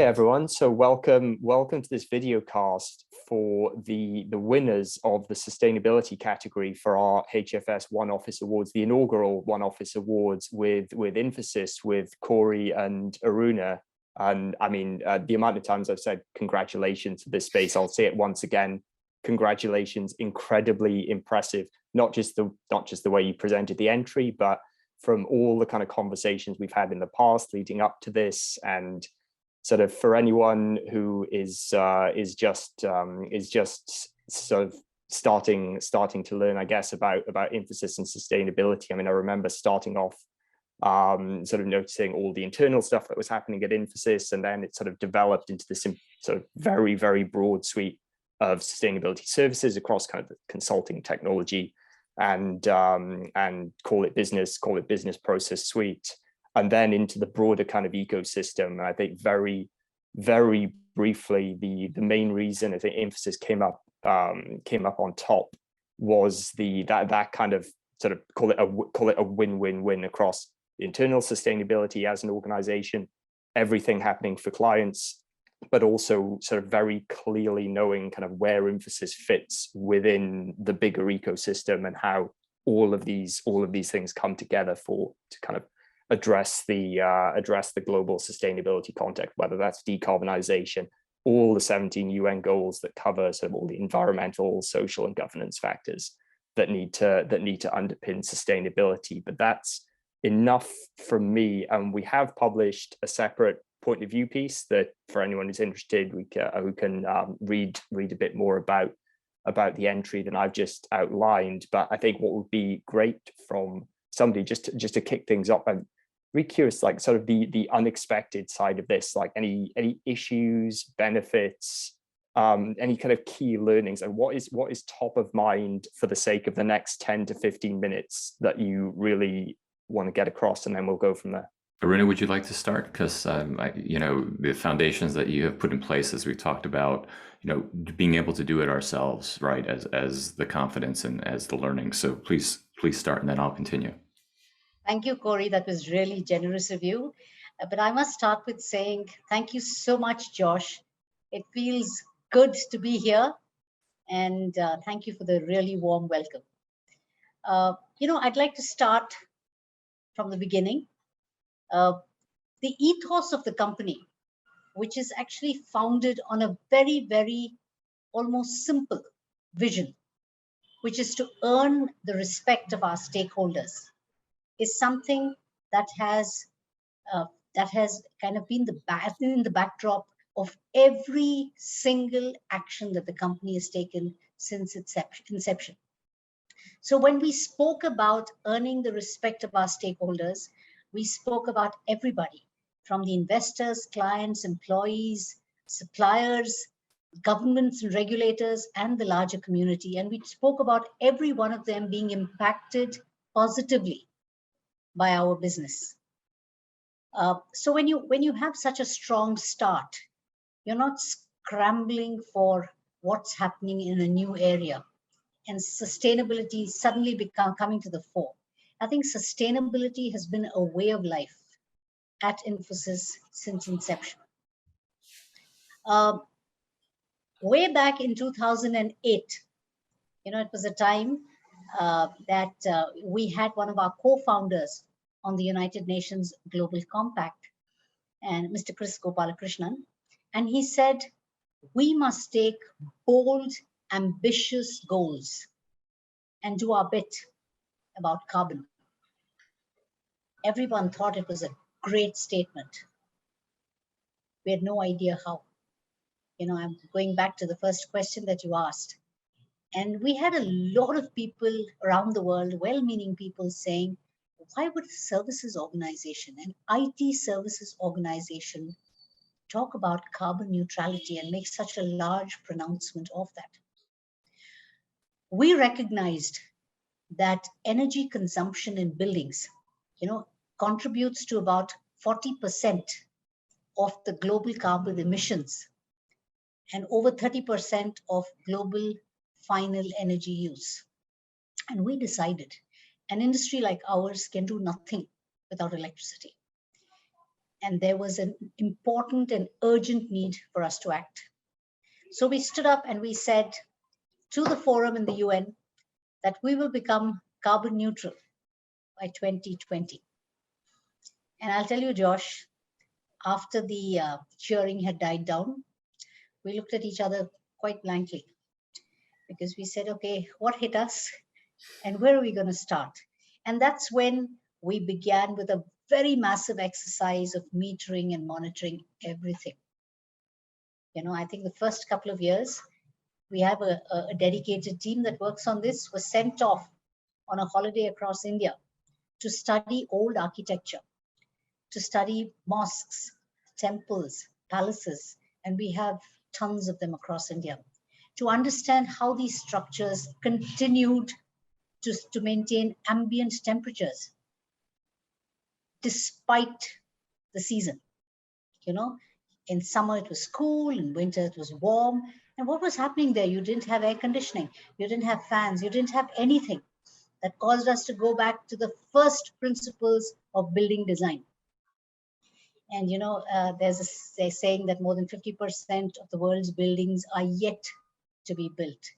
Hey everyone, so welcome to this video cast for the winners of the sustainability category for our HFS OneOffice Awards, the inaugural OneOffice Awards with Infosys, with Corey and Aruna. And I mean, the amount of times I've said congratulations to this space, I'll say it once again. Congratulations, incredibly impressive. Not just the way you presented the entry, but from all the kind of conversations we've had in the past leading up to this, and sort of for anyone who is just sort of starting to learn, I guess, about Infosys and sustainability. I mean, I remember starting off sort of noticing all the internal stuff that was happening at Infosys, and then it sort of developed into this sort of very, very broad suite of sustainability services across kind of the consulting, technology, and call it business process suite, and then into the broader kind of ecosystem. And I think very, very briefly, the main reason I think Infosys came up on top was that kind of sort of call it a win-win-win across internal sustainability as an organization, everything happening for clients, but also sort of very clearly knowing kind of where Infosys fits within the bigger ecosystem and how all of these things come together to kind of address the global sustainability context, whether that's decarbonization, all the 17 UN goals that cover sort of all the environmental, social, and governance factors that need to underpin sustainability. But that's enough from me. And we have published a separate point of view piece that, for anyone who's interested, who can read a bit more about the entry than I've just outlined. But I think what would be great from somebody just to kick things up, I'm really curious, like sort of the unexpected side of this, like any issues, benefits, any kind of key learnings, and what is top of mind for the sake of the next 10 to 15 minutes that you really want to get across, and then we'll go from there. Aruna, would you like to start? Because the foundations that you have put in place, as we talked about, being able to do it ourselves, right, as the confidence and as the learning. So please start, and then I'll continue. Thank you, Corey. That was really generous of you. But I must start with saying thank you so much, Josh. It feels good to be here, and thank you for the really warm welcome. I'd like to start from the beginning. The ethos of the company, which is actually founded on a very, very almost simple vision, which is to earn the respect of our stakeholders, is something that has kind of been in the backdrop of every single action that the company has taken since its inception. So when we spoke about earning the respect of our stakeholders, we spoke about everybody, from the investors, clients, employees, suppliers, governments and regulators, and the larger community. And we spoke about every one of them being impacted positively by our business. So when you have such a strong start, you're not scrambling for what's happening in a new area and sustainability suddenly coming to the fore. I think sustainability has been a way of life at Infosys since inception. Way back in 2008, it was a time that we had one of our co-founders on the United Nations Global Compact, and Mr. Chris Gopalakrishnan, and he said, we must take bold, ambitious goals and do our bit about carbon. Everyone thought it was a great statement. We had no idea how. I'm going back to the first question that you asked. And we had a lot of people around the world, well-meaning people, saying, why would a services organization, an IT services organization, talk about carbon neutrality and make such a large pronouncement of that? We recognized that energy consumption in buildings, contributes to about 40% of the global carbon emissions and over 30% of global final energy use. And we decided an industry like ours can do nothing without electricity. and there was an important and urgent need for us to act. So we stood up and we said to the forum in the UN that we will become carbon neutral by 2020. And I'll tell you, Josh, after the cheering had died down, we looked at each other quite blankly because we said, okay, what hit us and where are we going to start? And that's when we began with a very massive exercise of metering and monitoring everything. You know, I think the first couple of years, we have a dedicated team that works on this, was sent off on a holiday across India to study old architecture, to study mosques, temples, palaces, and we have tons of them across India, to understand how these structures continued to maintain ambient temperatures despite the season. You know, in summer it was cool, in winter it was warm. And what was happening there? You didn't have air conditioning, you didn't have fans, you didn't have anything. That caused us to go back to the first principles of building design. And you know, there's a saying that more than 50% of the world's buildings are yet to be built.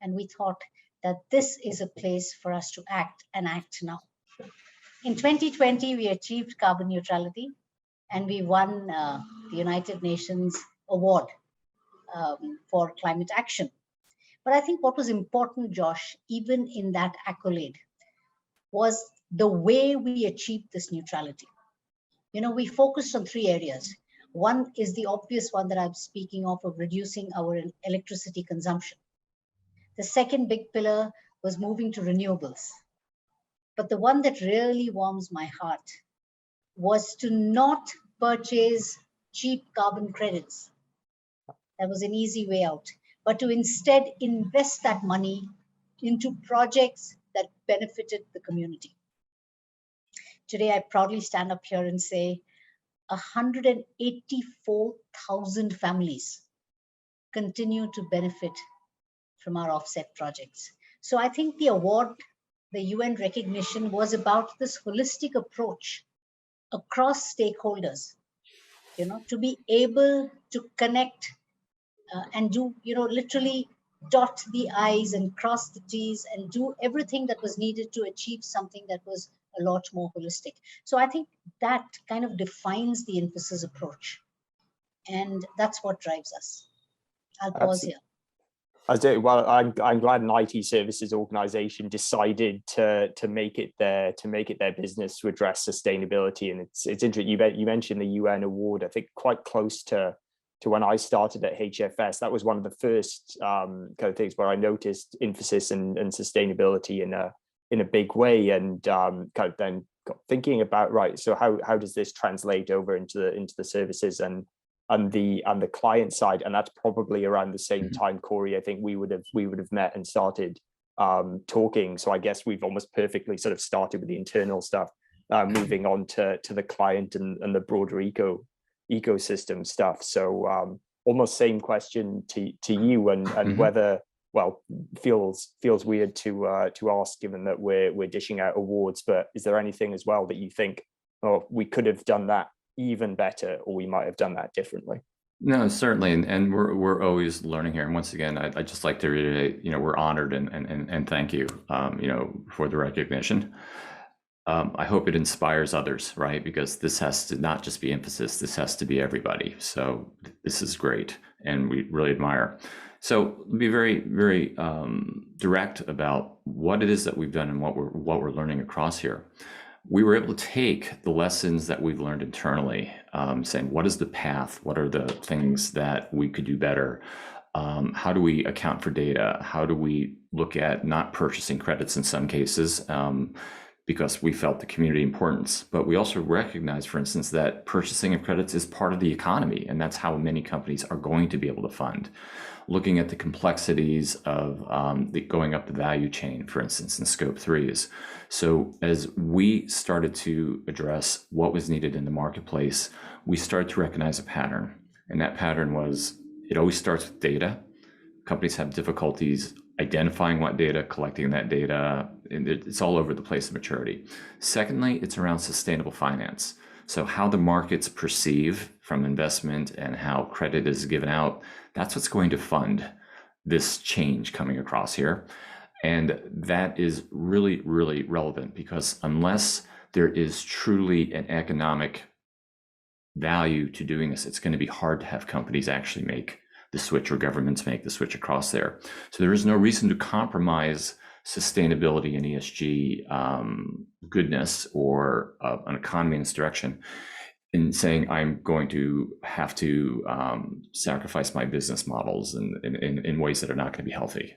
And we thought that this is a place for us to act and act now. In 2020, we achieved carbon neutrality and we won the United Nations Award for climate action. But I think what was important, Josh, even in that accolade, was the way we achieved this neutrality. You know, we focused on 3 areas. One is the obvious one that I'm speaking of reducing our electricity consumption. The second big pillar was moving to renewables. But the one that really warms my heart was to not purchase cheap carbon credits. That was an easy way out, but to instead invest that money into projects that benefited the community. Today, I proudly stand up here and say 184,000 families continue to benefit from our offset projects. So I think the award, the UN recognition, was about this holistic approach across stakeholders, you know, to be able to connect and do, you know, literally dot the I's and cross the T's and do everything that was needed to achieve something that was a lot more holistic. So I think that kind of defines the Infosys approach. And that's what drives us. I'll pause here. Well, I'm glad an IT services organization decided to make it their business to address sustainability. And it's interesting. You mentioned the UN award. I think quite close to when I started at HFS. That was one of the first kind of things where I noticed emphasis and sustainability in a big way, and kind of then got thinking about, right, so how does this translate over into the services and the client side? And that's probably around the same time, Corey, I think we would have met and started talking. So I guess we've almost perfectly sort of started with the internal stuff, moving on to the client and the broader ecosystem stuff. So almost same question to you, and whether, well, feels weird to ask, given that we're dishing out awards, but is there anything as well that you think, oh, we could have done that even better, or we might have done that differently? No, certainly, and we're always learning here. And once again, I'd just like to reiterate, you know, we're honored and thank you, you know, for the recognition. I hope it inspires others, right? Because this has to not just be Infosys, this has to be everybody. So this is great, and we really admire. So be very, very direct about what it is that we've done and what we're learning across here. We were able to take the lessons that we've learned internally, saying, what is the path? What are the things that we could do better? How do we account for data? How do we look at not purchasing credits in some cases, because we felt the community importance? But we also recognize, for instance, that purchasing of credits is part of the economy, and that's how many companies are going to be able to fund. Looking at the complexities of going up the value chain, for instance, in scope 3s. So as we started to address what was needed in the marketplace, we started to recognize a pattern. And that pattern was, it always starts with data. Companies have difficulties identifying what data, collecting that data, and it's all over the place of maturity. Secondly, it's around sustainable finance. So how the markets perceive from investment and how credit is given out, that's what's going to fund this change coming across here. And that is really, really relevant, because unless there is truly an economic value to doing this, it's going to be hard to have companies actually make the switch, or governments make the switch across there. So there is no reason to compromise sustainability and ESG goodness, or an economy in this direction, in saying I'm going to have to sacrifice my business models in ways that are not going to be healthy.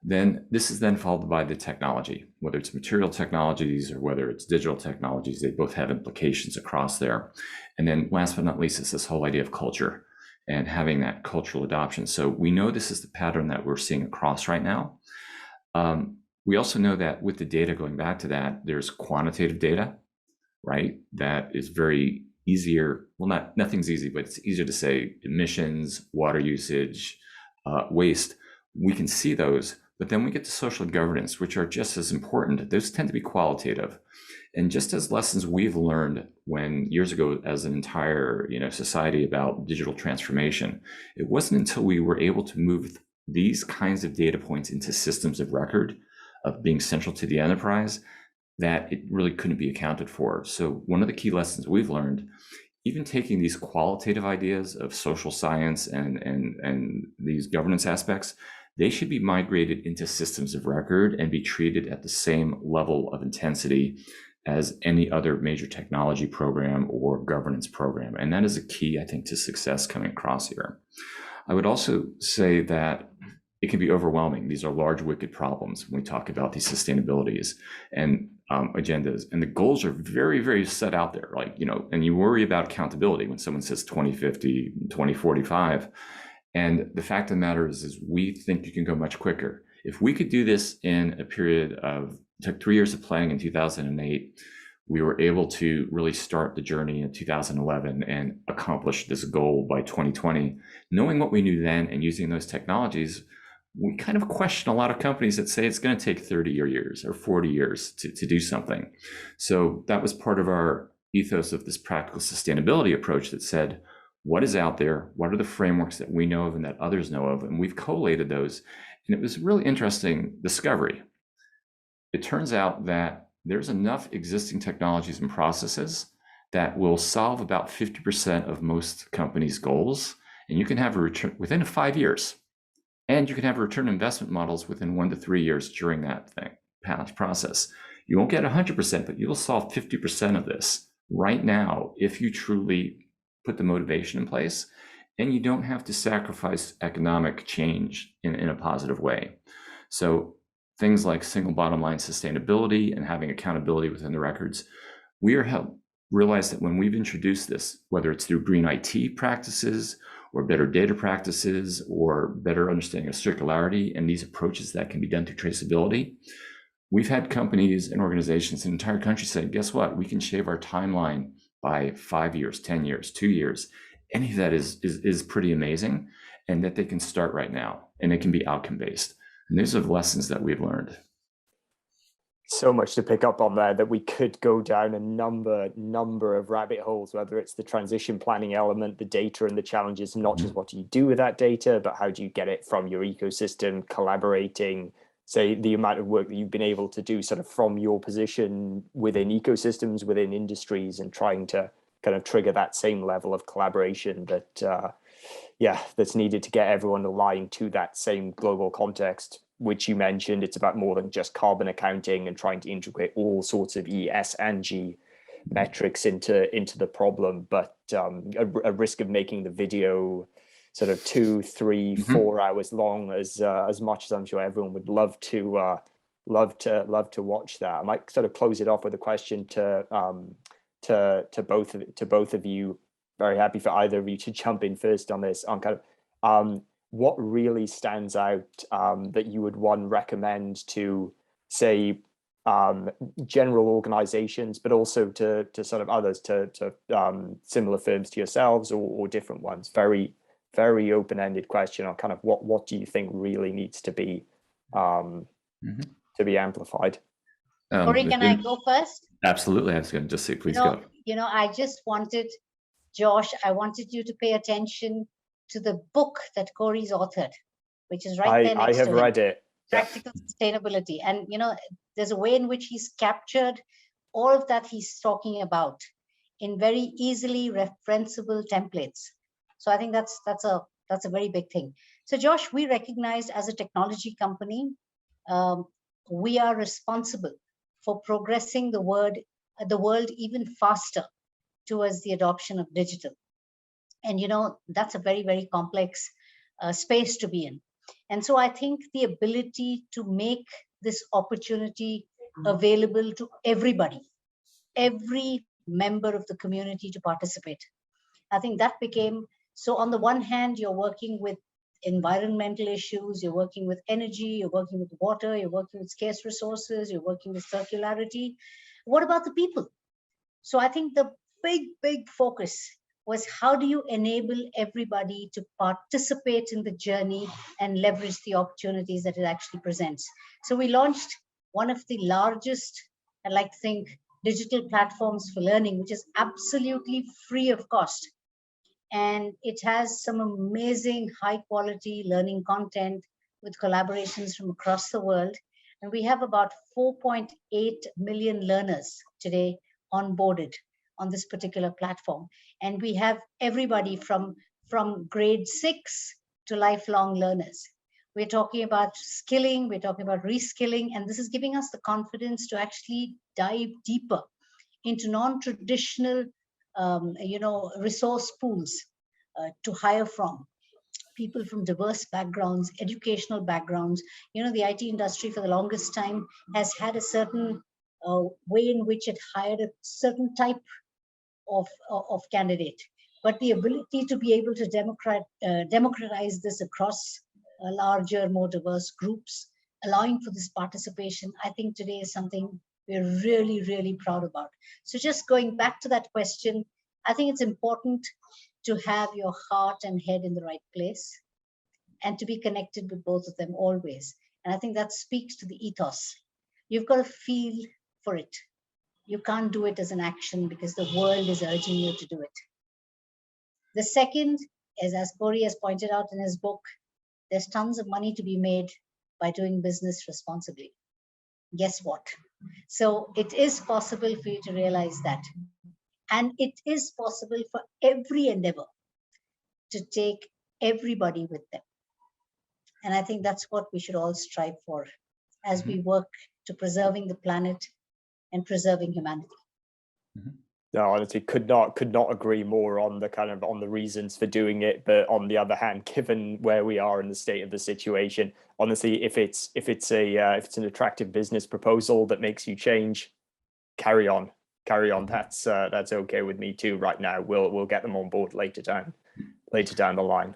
Then this is then followed by the technology, whether it's material technologies or whether it's digital technologies. They both have implications across there. And then last but not least, is this whole idea of culture and having that cultural adoption. So we know this is the pattern that we're seeing across right now. We also know that with the data, going back to that, there's quantitative data, right? That is very easier. Well, nothing's easy, but it's easier to say emissions, water usage, waste. We can see those, but then we get to social governance, which are just as important. Those tend to be qualitative. And just as lessons we've learned when years ago as an entire society about digital transformation, it wasn't until we were able to move these kinds of data points into systems of record, of being central to the enterprise, that it really couldn't be accounted for. So one of the key lessons we've learned, even taking these qualitative ideas of social science and these governance aspects, they should be migrated into systems of record and be treated at the same level of intensity as any other major technology program or governance program. And that is a key, I think, to success coming across here. I would also say that it can be overwhelming. These are large, wicked problems when we talk about these sustainabilities and agendas. And the goals are very, very set out there. And you worry about accountability when someone says 2050, 2045. And the fact of the matter is we think you can go much quicker. If we could do this in a period of, it took 3 years of planning in 2008, we were able to really start the journey in 2011 and accomplish this goal by 2020. Knowing what we knew then and using those technologies, we kind of question a lot of companies that say it's going to take 30 years or 40 years to do something. So that was part of our ethos of this practical sustainability approach that said, what is out there? What are the frameworks that we know of and that others know of? And we've collated those. And it was a really interesting discovery. It turns out that there's enough existing technologies and processes that will solve about 50% of most companies' goals. And you can have a return within 5 years. And you can have return investment models within 1 to 3 years during that process. You won't get 100%, but you'll solve 50% of this right now if you truly put the motivation in place, and you don't have to sacrifice economic change in a positive way. So things like single bottom line sustainability and having accountability within the records, we are realized that when we've introduced this, whether it's through green IT practices or better data practices or better understanding of circularity and these approaches that can be done through traceability, we've had companies and organizations in the entire country say, guess what? We can shave our timeline by 5 years, 10 years, 2 years. Any of that is pretty amazing, and that they can start right now, and it can be outcome based. And these are the lessons that we've learned. So much to pick up on there that we could go down a number of rabbit holes, whether it's the transition planning element, the data and the challenges, not just what do you do with that data, but how do you get it from your ecosystem, collaborating, say the amount of work that you've been able to do sort of from your position within ecosystems, within industries, and trying to kind of trigger that same level of collaboration that, that's needed to get everyone aligned to that same global context, which you mentioned. It's about more than just carbon accounting and trying to integrate all sorts of E, S, and G metrics into the problem, but a risk of making the video sort of 2, 3, 4 hours long, as much as I'm sure everyone would love to watch that. I might sort of close it off with a question to both of you. Very happy for either of you to jump in first on this. On kind of what really stands out that you would recommend to, say, general organizations, but also to sort of others, to similar firms to yourselves or different ones. Very, very open-ended question on kind of what do you think really needs to be amplified. Corey, can I go first? Absolutely. I was going to just say, please go. I just wanted, Josh, I wanted you to pay attention to the book that Corey's authored, which is right there next to him. I have read it. Practical Sustainability. And, there's a way in which he's captured all of that he's talking about in very easily referenceable templates. So I think that's a very big thing. So Josh, we recognized as a technology company, we are responsible for progressing the world even faster towards the adoption of digital. And that's a very, very complex space to be in. And so I think the ability to make this opportunity available to everybody, every member of the community to participate, I think that became, so on the one hand, you're working with environmental issues, you're working with energy, you're working with water, you're working with scarce resources, you're working with circularity. What about the people? So I think the big focus was, how do you enable everybody to participate in the journey and leverage the opportunities that it actually presents? So we launched one of the largest, I like to think, digital platforms for learning, which is absolutely free of cost. And it has some amazing high quality learning content with collaborations from across the world. And we have about 4.8 million learners today onboarded on this particular platform. And we have everybody from grade 6 to lifelong learners. We're talking about skilling, we're talking about reskilling, and this is giving us the confidence to actually dive deeper into non-traditional resource pools to hire from. People from diverse backgrounds, educational backgrounds. The IT industry for the longest time has had a certain way in which it hired a certain type of candidate. But the ability to be able to democratize this across larger, more diverse groups, allowing for this participation, I think today is something we're really, really proud about. So just going back to that question, I think it's important to have your heart and head in the right place and to be connected with both of them always. And I think that speaks to the ethos. You've got to feel for it. You can't do it as an action because the world is urging you to do it. The second is, as Corey has pointed out in his book, there's tons of money to be made by doing business responsibly. Guess what? So it is possible for you to realize that. And it is possible for every endeavor to take everybody with them. And I think that's what we should all strive for as we work to preserving the planet and preserving humanity. No, honestly, could not agree more on the reasons for doing it. But on the other hand, given where we are in the state of the situation, honestly, if it's an attractive business proposal that makes you change, carry on. That's okay with me too. Right now, we'll get them on board later down the line.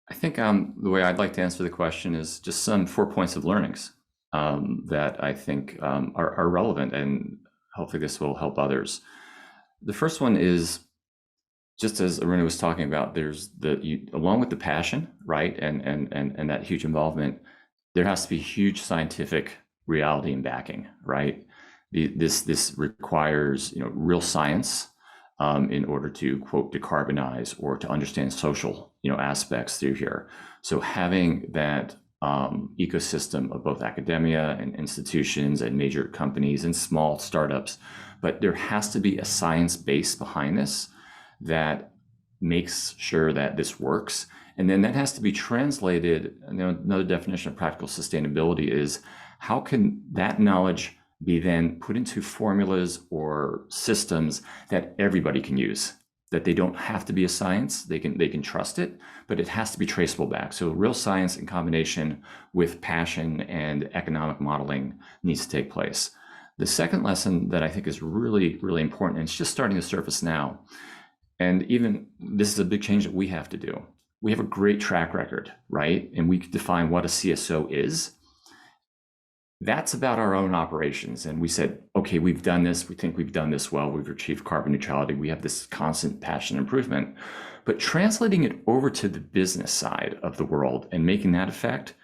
I think the way I'd like to answer the question is just some 4 points of learnings that I think are relevant, and hopefully this will help others. The first one is, just as Aruna was talking about, there's along with the passion, right, and that huge involvement, there has to be huge scientific reality and backing, right? This requires real science in order to, quote, decarbonize or to understand social aspects through here. So having that ecosystem of both academia and institutions and major companies and small startups, but there has to be a science base behind this that makes sure that this works. And then that has to be translated. Another definition of practical sustainability is, how can that knowledge be then put into formulas or systems that everybody can use, that they don't have to be a science, they can trust it, but it has to be traceable back. So real science in combination with passion and economic modeling needs to take place. The second lesson that I think is really, really important, and it's just starting to surface now, and even this is a big change that we have to do. We have a great track record, right? And we define what a CSO is. That's about our own operations. And we said, okay, we've done this. We think we've done this well. We've achieved carbon neutrality. We have this constant passion improvement. But translating it over to the business side of the world and making that effect,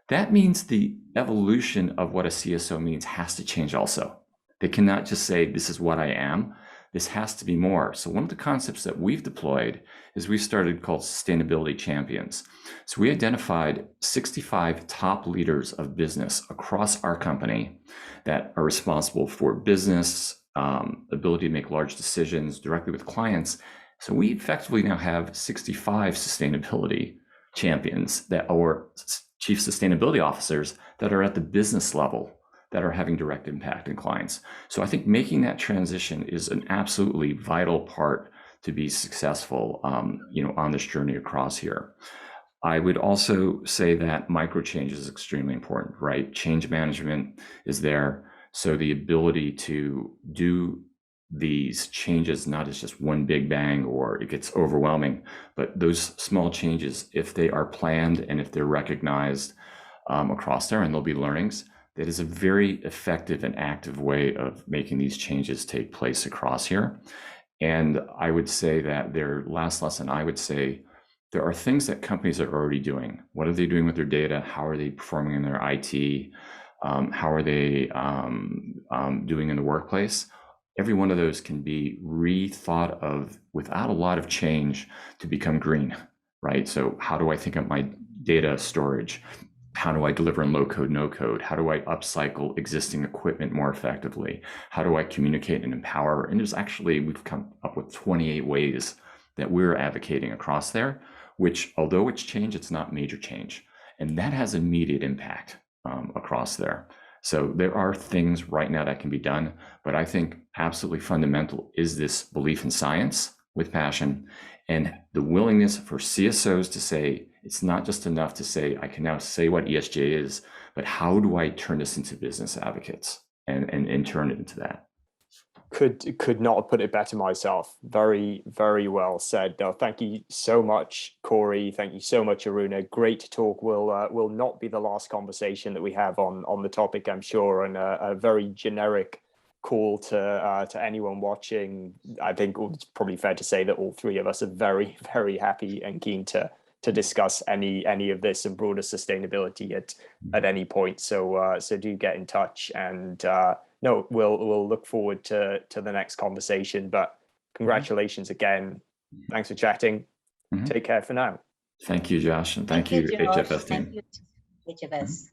that means the evolution of what a CSO means has to change also. They cannot just say, this is what I am. This has to be more. So one of the concepts that we've deployed is we started called sustainability champions. So we identified 65 top leaders of business across our company that are responsible for business, ability to make large decisions directly with clients. So we effectively now have 65 sustainability champions that are chief sustainability officers that are at the business level, that are having direct impact in clients. So I think making that transition is an absolutely vital part to be successful, on this journey across here. I would also say that micro change is extremely important, right? Change management is there. So the ability to do these changes, not as just one big bang or it gets overwhelming, but those small changes, if they are planned and if they're recognized across there, and there'll be learnings, that is a very effective and active way of making these changes take place across here. And I would say that their last lesson, I would say there are things that companies are already doing. What are they doing with their data? How are they performing in their IT? How are they doing in the workplace? Every one of those can be rethought of without a lot of change to become green, right? So how do I think of my data storage? How do I deliver in low code, no code? How do I upcycle existing equipment more effectively? How do I communicate and empower? And we've come up with 28 ways that we're advocating across there, which although it's change, it's not major change. And that has immediate impact across there. So there are things right now that can be done, but I think absolutely fundamental is this belief in science with passion and the willingness for CSOs to say, it's not just enough to say, I can now say what ESG is, but how do I turn this into business advocates and turn it into that? Could not have put it better myself. Very, very well said. No, thank you so much, Corey. Thank you so much, Aruna. Great talk. Will not be the last conversation that we have on the topic, I'm sure, and a very generic call to anyone watching. I think it's probably fair to say that all three of us are very, very happy and keen to discuss any of this and broader sustainability at any point. So do get in touch, and no, we'll look forward to the next conversation. But congratulations again. Thanks for chatting. Take care for now. Thank you, Josh, and thank you, Josh. HFS team. Thank you, HFS.